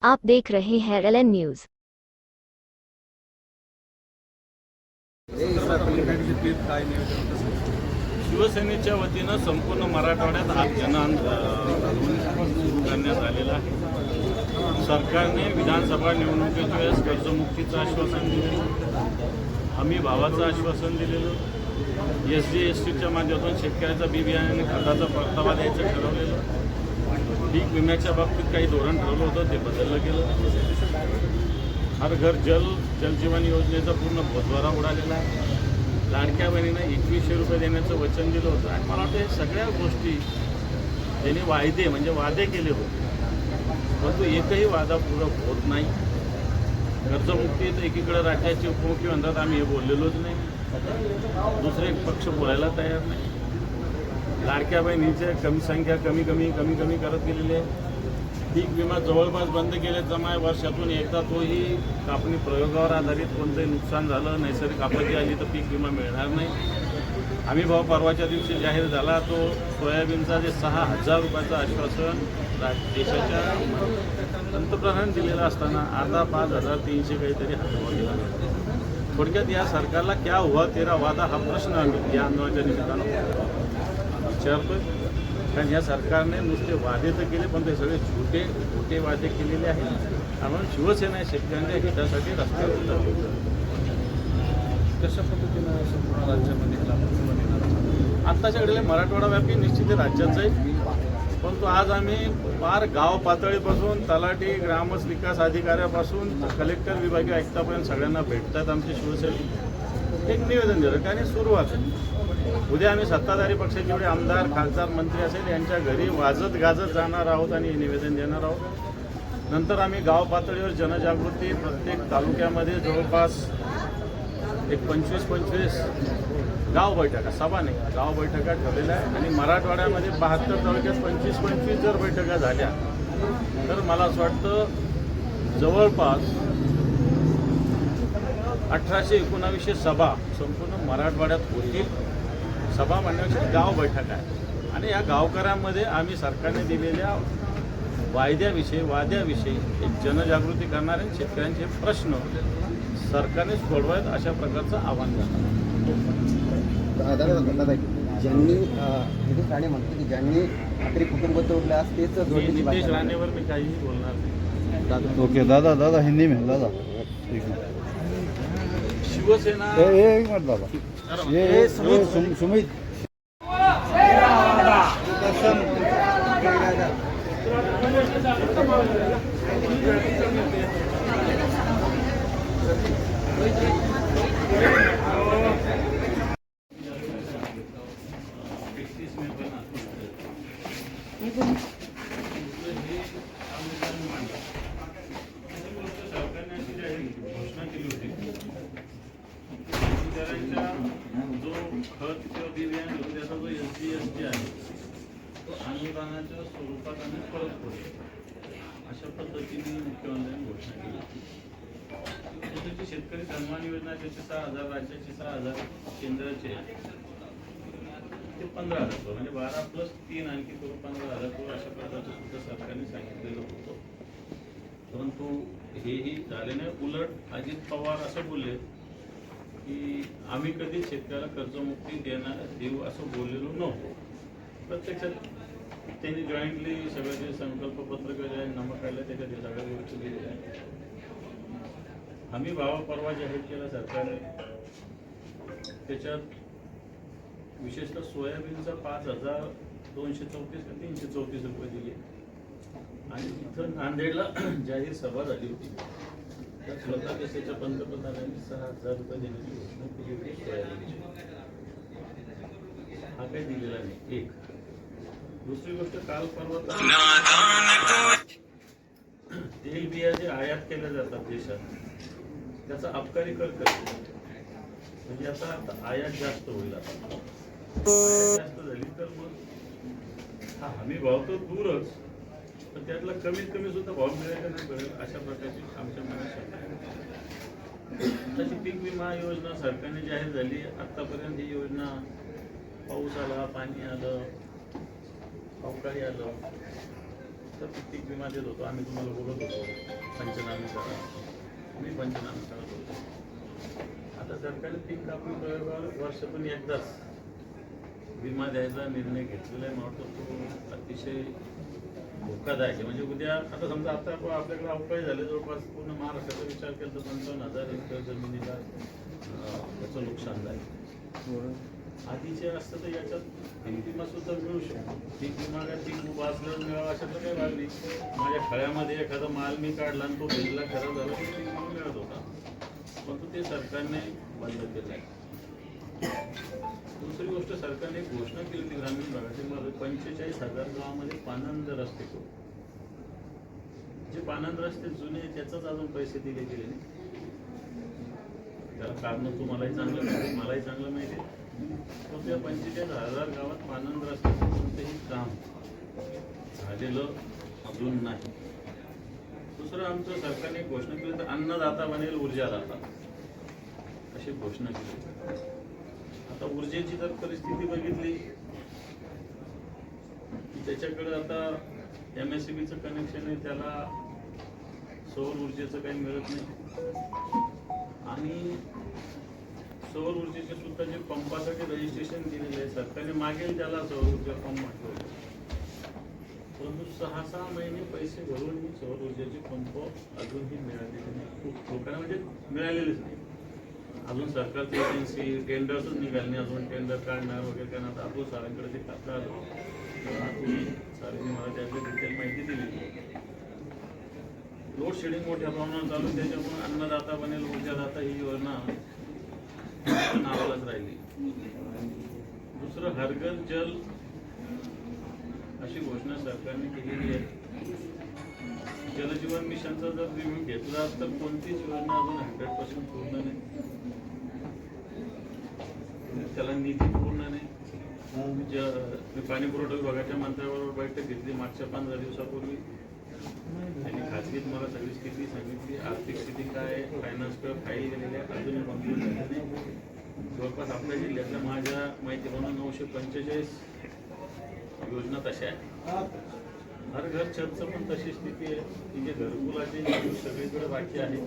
आप देख रहे हैं LN न्यूज। शिवसेनेच्या वतीनं संपूर्ण मराठवाड्यात आज जनआंदोलन सुरू करण्यात आलेलं आहे। सरकारने विधानसभा निवडणुकीच्या वेळेस कर्जमुक्तीचं आश्वासन दिलेलं, हमी भावाचं आश्वासन दिलेलं, SC/STच्या माध्यमातून शेतकऱ्याचा बी बियाणे आणि खताचा परतावा द्यायचं ठरवलेलं, पीक विम्याच्या बाबतीत काही धोरण ठरवलं होतं ते बदललं गेलं, हर घर जलजीवन योजनेचा पूर्ण बोजवारा उडालेला आहे, लाडक्या बहिणींना 2100 रुपये देण्याचं वचन दिलं होतं। आणि मला वाटतं हे सगळ्या गोष्टी त्यांनी वादे केले होते, परंतु एकही वादा पूर्ण होत नाही। कर्जमुक्ती तर एकीकडे राज्याचे उपमुख्यमंत्री म्हणतात आम्ही हे बोललेलोच नाही, दुसरे पक्ष बोलायला तयार नाही। लाडक्या बहिणीचे कमी करत गेलेले आहे। पीक विमा जवळपास बंद केले जमाय, वर्षातून एकदा तोही कापणी प्रयोगावर आधारित कोणतंही नुकसान झालं, नैसर्गिक आपत्ती आली तर पीक विमा मिळणार नाही। हमी भाव परवाच्या दिवशी जाहीर झाला, तो सोयाबीनचा जे 6000 रुपयाचं आश्वासन देशाच्या पंतप्रधान दिलेलं असताना आता 5300 काहीतरी हातवा गेला। थोडक्यात या सरकारला क्या हुआ तेरा वादा हा प्रश्न आम्ही या आंदोलनाच्या निमित्तानं विचारतोय। कारण या सरकारने नुसते वादे तर केले, पण ते सगळे खोटे वादे केलेले आहेत। त्यामुळे शिवसेना शेतकऱ्यांच्या हितासाठी रस्त्यावर उतरली। कशा पद्धतीनं संपूर्ण राज्यामध्ये आत्ताच्या घडीला मराठवाडा व्यापी निश्चित राज्याचं आहे, परंतु आज आम्ही फार गाव पातळीपासून तलाठी ग्रामविकास अधिकाऱ्यापासून कलेक्टर विभागीय आयुक्तापर्यंत सगळ्यांना भेटतात आमचे शिवसैनिक। एक निवेदन दिलं कारण सुरुवात उद्या आम्ही सत्ताधारी पक्षाचे जेवढे आमदार खासदार मंत्री असेल यांच्या घरी वाजत गाजत जाणार आहोत आणि हे निवेदन देणार आहोत। नंतर आम्ही गाव पातळीवर जनजागृती प्रत्येक तालुक्यामध्ये जवळपास एक 25 गाव बैठका, सभा नाही गाव बैठका ठेवलेल्या आहे। आणि मराठवाड्यामध्ये 72 तालुक्यात 25 जर बैठका झाल्या तर मला असं वाटतं जवळपास 1800-1900 सभा संपूर्ण मराठवाड्यात होतील। सभा म्हणण्याची गाव बैठक आहे आणि या गावकऱ्यांमध्ये आम्ही सरकारने दिलेल्या वाद्याविषयी एक जनजागृती करणारे शेतकऱ्यांचे प्रश्न सरकारने सोडवायत अशा प्रकारचं आव्हान दादा ज्यांनी नितेश राणे म्हणतो की ज्यांनी आपले कुटुंब तोडलं आज तेच नितेश राणेवर मी काहीही बोलणार नाही। ओके दादा हिंदी में दादा ठीक है। शिवसेना एक मिनट दादा ये सुमित घोषणा केली होती जो खत किंवा बी बियाणे होते त्याचा जो SC/ST आहे तो अनुदानाच्या स्वरूपात आम्ही परत करू अशा पद्धतीने मुख्यमंत्र्यांनी घोषणा केली होती। त्याची शेतकरी सन्मान योजना त्याचे 6000, राज्याचे 6000, केंद्राचे ते 15000 म्हणजे 12 + 3 आणखी करून 15000 अशा प्रकारचं सुद्धा सरकारने सांगितलेलं होतं। परंतु हेही झाले नाही, उलट अजित पवार असं बोलले की आम्ही कधी शेतकऱ्याला कर्जमुक्ती देऊ असं बोललेलो नव्हतो। प्रत्यक्षात त्यांनी जॉईंटली सगळं जे संकल्पपत्र केलं नमक काढलं त्याच्यात हे सगळ्या गोष्टी दिलेल्या आहेत। हमी भाव परवा जाहीर केला सरकारने, त्याच्यात विशेषतः सोयाबीनचा 5234 का 334 रुपये दिले आणि तिथं नांदेडला जाहीर सभा झाली होती, तर स्वतः देशाच्या पंतप्रधानांनी 6000 रुपये देण्याची घोषणा केली होती सोयाबीनची। हा काही दिलेला नाही। एक दुसरी गोष्ट, काल परवा तेल बिया जे आयात केल्या जातात देशात त्याचा अबकारी कर म्हणजे आता आयात जास्त होईल। आता आयात जास्त झाली तर मग हा हमी भाव तर दूरच, पण त्यातला कमीत कमी सुद्धा भाव मिळायला नाही मिळेल अशा प्रकारची आमच्या मनात शंका आहे। तशी पीक विमा योजना सरकारने जाहीर झाली, आतापर्यंत ही योजना पाऊस आला, पाणी आलं, अवकाळी आलं तर पीक विमा देत होतो, आम्ही तुम्हाला बोलत होतो। करा, मी पंचनामा करा बोलतो. आता सरकारने पीक कापणी प्रयोगावर वर्षातून एकदाच विमा द्यायचा निर्णय घेतलेला आहे. मला वाटतं तो अतिशय धोकादायक आहे. म्हणजे उद्या आता समजा आता आपल्याकडे अवकाळी झाले, जवळपास पूर्ण महाराष्ट्राचा विचार केला तर 55,000 हेक्टर जमिनीला त्याचं नुकसान झालं. आधीचे असतं तर याच्यात पीक विमा सुद्धा मिळू शकतो. पीक विमा काय पीक उभा असल्यावर मिळावा अशातलं काही लागली. माझ्या खळ्यामध्ये एखादा माल मी काढला आणि तो भिजला खराब झाला तर पीक विमा मिळत होता, परंतु ते सरकारने बंद केलं आहे. दुसरी गोष्ट, सरकारने एक घोषणा केली होती ग्रामीण भागातील 45,000 गावामध्ये पानंद रस्ते करू. जे पानंद रस्ते जुने त्याचाच अजून पैसे दिले गेले नाही. त्याला कारण तुम्हालाही चांगलं माहिती, मलाही चांगलं माहिती आहे. पण त्या 45,000 गावात पानंद रस्त्याचं कोणतेही काम झालेलं अजून नाही. दुसरं, आमचं सरकारने एक घोषणा केली तर अन्नदाता बनेल ऊर्जादाता, अशी घोषणा केली. आता ऊर्जेची जर परिस्थिती बघितली, त्याच्याकडे आता MSCBचं कनेक्शन आहे, त्याला सौर ऊर्जेचं काही मिळत नाही. आणि सौर ऊर्जेचे सुद्धा जे पंपासाठी रजिस्ट्रेशन दिलेलं आहे सरकारने, मागेल त्याला सौर ऊर्जा पंप म्हटलं, परंतु 6-6 महिने पैसे भरून सौर ऊर्जेचे पंप अजूनही मिळालेले नाही. खूप लोकांना म्हणजे मिळालेलेच नाही. अजून सरकारची एजन्सी टेंडर्सच निघाले नाही, अजून टेंडर काढणार वगैरे करणार. अतुल सारांकडे ते खाता आलं, अतुल सारांनी मला त्यातली डिटेल माहिती दिली. लोड शेडिंग मोठ्या प्रमाणात चालू, त्याच्यामुळे अन्नदाता बनेल ऊर्जादाता ही योजना नावालाच राहिली. दुसरं, हर घर जल अशी घोषणा सरकारने केलेली आहे. जलजीवन मिशनचा जर रिव्ह्यू घेतला तर कोणतीच योजना अजून 100% पूर्ण नाही, त्याला निधी पूर्ण नाही. मी पाणी पुरवठा विभागाच्या मंत्र्याबरोबर बैठक घेतली मागच्या 15 दिवसापूर्वी. त्यांनी खाजगीत मला सगळी स्थिती सांगितली, आर्थिक स्थिती काय आहे, फायनान्स किंवा फाईल गेलेल्या अजूनही मंजूर झाल्या नाही. जवळपास आपल्या जिल्ह्यातल्या माझ्या माहितीप्रमाणे 945 योजना तशा आहेत. हर घर छतचं पण तशी स्थिती आहे की जे घरकुलाचे निधी सगळीकडे बाकी आहे.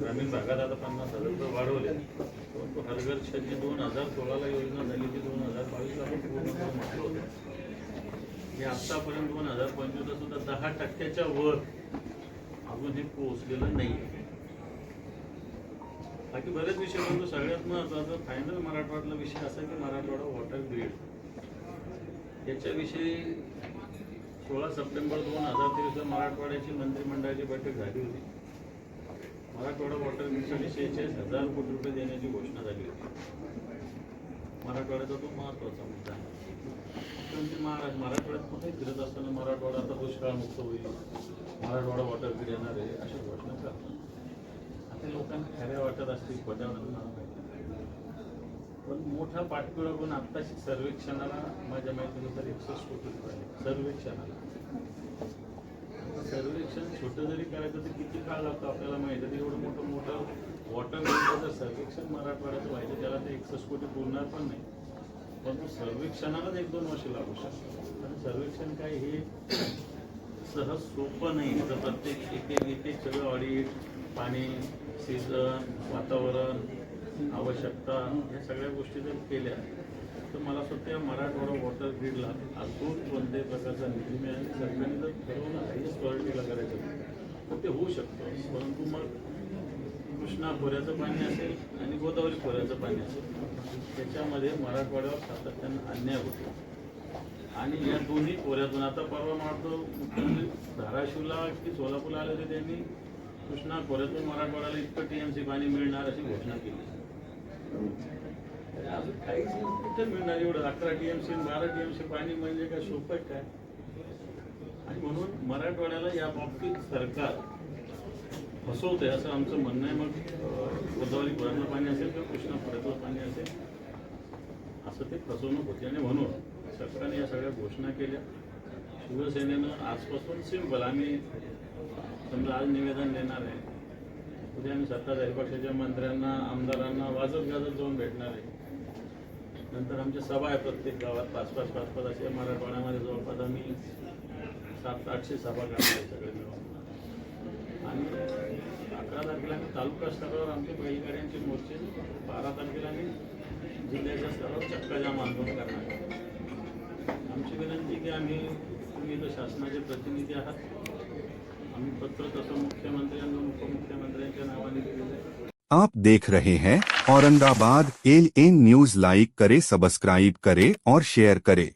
ग्रामीण भागात आता 50,000 रुपये वाढवले, परंतु हर घर छत जी 2016ला योजना झाली ती 2022ला पण पूर्ण म्हटलं होतं. हे आत्तापर्यंत 2025ला सुद्धा 10% वर अजून हे पोहोचलेलं नाही. बाकी बरेच विषय, परंतु सगळ्यात महत्त्वाचा फायनल मराठवाड्यातला विषय असा की मराठवाडा वॉटर ग्रीड याच्याविषयी 16 सप्टेंबर 2023 मराठवाड्याची मंत्रिमंडळाची बैठक झाली होती. मराठवाडा वॉटर ग्रीडसाठी 46,000 कोटी रुपये देण्याची घोषणा झाली होती. मराठवाड्याचा तो महत्त्वाचा मुद्दा आहे. मराठवाड्यात कुठे फिरत असताना मराठवाडा आता दुष्काळमुक्त होईल, मराठवाडा वॉटर ग्रीड येणार आहे अशा घोषणा करतात. आता लोकांना खऱ्या वाटत असतील, खोट्या वाटत, पण मोठा पाठपुरा करून आत्ताशी सर्वेक्षणाला माझ्या माहितीनुसार 61 कोटी रुपये सर्वेक्षणाला. सर्वेक्षण छोटं जरी करायचं तर किती काळ लागतो आपल्याला माहिती आहे. एवढं मोठं वॉटर ग्रीडचं जर सर्वेक्षण मराठवाड्याचं व्हायचं त्याला ते 61 कोटी पुरणार पण नाही, परंतु सर्वेक्षणालाच 1-2 वर्ष लागू शकतात. आणि सर्वेक्षण काय हे सहज सोपं नाही. तर प्रत्येक एक सगळं ऑडिट, पाणी, सीझन, वातावरण, आवश्यकता ह्या सगळ्या गोष्टी जर केल्या तर मला स्वतः मराठवाडा वॉटर ग्रीडला अद्भुत कोणत्याही प्रकारचा निधी मिळाला. सरकारने जर ठरवून हायस्ट प्रायोरिटीला करायचं तर ते होऊ शकतं. परंतु मग कृष्णा खोऱ्याचं पाणी असेल आणि गोदावरी खोऱ्याचं पाणी असेल, त्याच्यामध्ये मराठवाड्यावर सातत्यानं अन्याय होतो. आणि या दोन्ही खोऱ्यातून आता परवा मारतो मुख्यमंत्री धाराशिवला की सोलापूरला आले होते, त्यांनी कृष्णा खोऱ्यातून मराठवाड्याला इतकं TMC पाणी मिळणार अशी घोषणा केली. अजून काहीच कुठे मिळणार एवढं 11 TMC 12 TMC पाणी म्हणजे काय सोपं आहे काय? आणि म्हणून मराठवाड्याला या बाबतीत सरकार फसवतंय असं आमचं म्हणणं आहे. मग गोदावरी खोऱ्यातलं पाणी असेल किंवा कृष्णा खोऱ्यातलं पाणी असेल, असं ते फसवणूक होती. आणि म्हणून सरकारने या सगळ्या घोषणा केल्या. शिवसेनेनं आजपासून सिंपल, आम्ही समजा आज निवेदन देणार आहे, उद्या आम्ही सत्ताधारी पक्षाच्या मंत्र्यांना, आमदारांना वाजत गाजत जाऊन भेटणार आहे. नंतर आमच्या सभा आहे प्रत्येक गावात 5-5 असे. मराठवाड्यामध्ये जवळपास आम्ही 700-800 सभा करणार आहे सगळे मिळून. आणि तारखेला आम्ही तालुका स्तरावर आमचे बैलगाड्यांचे मोर्चे, 12 तारखेला आम्ही जिल्ह्याच्या स्तरावर चक्काजाम आंदोलन करणार आहे. आमची विनंती की तुम्ही इथं शासनाचे प्रतिनिधी आहात, आम्ही पत्र तसं मुख्यमंत्र्यांना उपमुख्यमंत्र्यांच्या नावाने दिलेलं आहे. आप देख रहे हैं औरंगाबाद LN न्यूज. लाइक करे, सब्सक्राइब करे और शेयर करे.